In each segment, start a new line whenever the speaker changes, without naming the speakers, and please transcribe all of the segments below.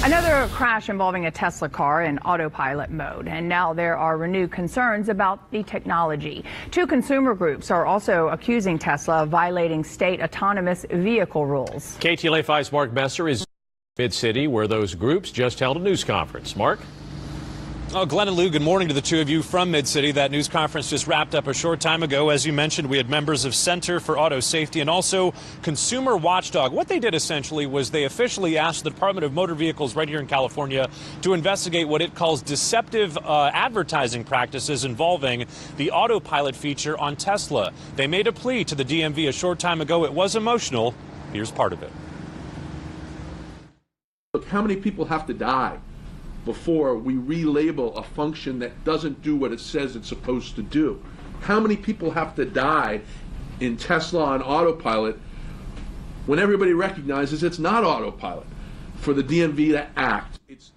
Another crash involving a Tesla car in autopilot mode, and now there are renewed concerns about the technology. Two consumer groups are also accusing Tesla of violating state autonomous vehicle rules.
KTLA 5's Mark Messer is in Mid-City, where those groups just held a news conference. Mark?
Oh, Glenn and Lou, good morning to the two of you from Mid-City. That news conference just wrapped up a short time ago. As you mentioned, we had members of Center for Auto Safety and also Consumer Watchdog. What they did essentially was they officially asked the Department of Motor Vehicles right here in California to investigate what it calls deceptive advertising practices involving the Autopilot feature on Tesla. They made a plea to the DMV a short time ago. It was emotional. Here's part of it.
Look, how many people have to die before we relabel a function that doesn't do what it says it's supposed to do? How many people have to die in Tesla on autopilot when everybody recognizes it's not autopilot for the DMV to act? It's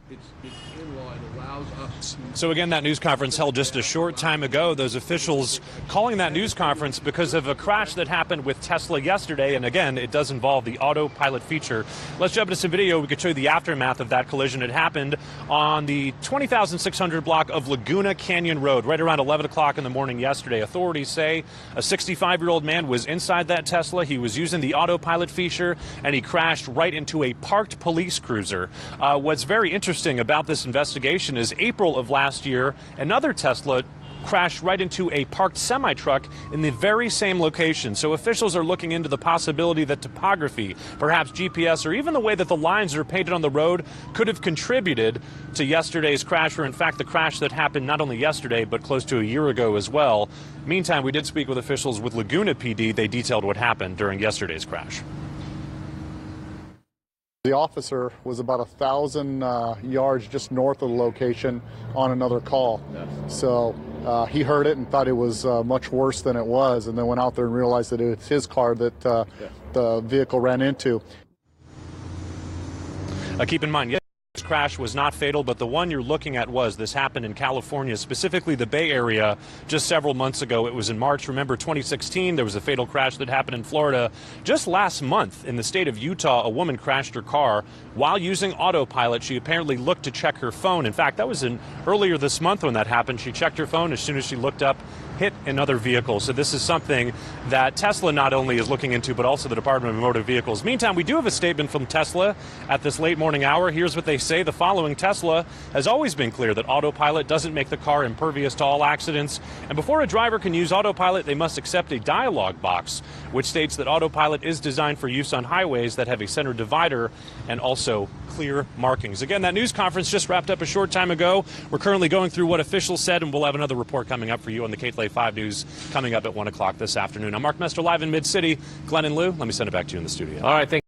in law. It allows us.
So again, that news conference held just a short time ago. Those officials calling that news conference because of a crash that happened with Tesla yesterday. And again, it does involve the autopilot feature. Let's jump into some video. We could show you the aftermath of that collision. It happened on the 20,600 block of Laguna Canyon Road, right around 11 o'clock in the morning yesterday. Authorities say a 65-year-old man was inside that Tesla. He was using the autopilot feature, and he crashed right into a parked police cruiser. What's very interesting about this investigation is April of last year, another Tesla crashed right into a parked semi-truck in the very same location. So officials are looking into the possibility that topography, perhaps GPS, or even the way that the lines are painted on the road could have contributed to yesterday's crash, or in fact the crash that happened not only yesterday but close to a year ago as well. Meantime, we did speak with officials with Laguna PD. They detailed what happened during yesterday's crash.
The officer was about 1,000 yards just north of the location on another call. So he heard it and thought it was much worse than it was, and then went out there and realized that it's his car that the vehicle ran into.
Keep in mind, this crash was not fatal, but the one you're looking at was. This happened in California, specifically the Bay Area, just several months ago. It was in March. Remember, 2016, there was a fatal crash that happened in Florida. Just last month, in the state of Utah, a woman crashed her car while using autopilot. She apparently looked to check her phone. In fact, that was earlier this month when that happened. She checked her phone. As soon as she looked up, hit another vehicle. So this is something that Tesla not only is looking into, but also the Department of Motor Vehicles. Meantime, we do have a statement from Tesla at this late morning hour. Here's what they say. The following: Tesla has always been clear that autopilot doesn't make the car impervious to all accidents. And before a driver can use autopilot, they must accept a dialog box, which states that autopilot is designed for use on highways that have a center divider and also clear markings. Again, that news conference just wrapped up a short time ago. We're currently going through what officials said, and we'll have another report coming up for you on the KTLA 5 News coming up at 1 o'clock this afternoon. I'm Mark Messer, live in Mid-City. Glenn and Lou, let me send it back to you in the studio.
All right, thank you.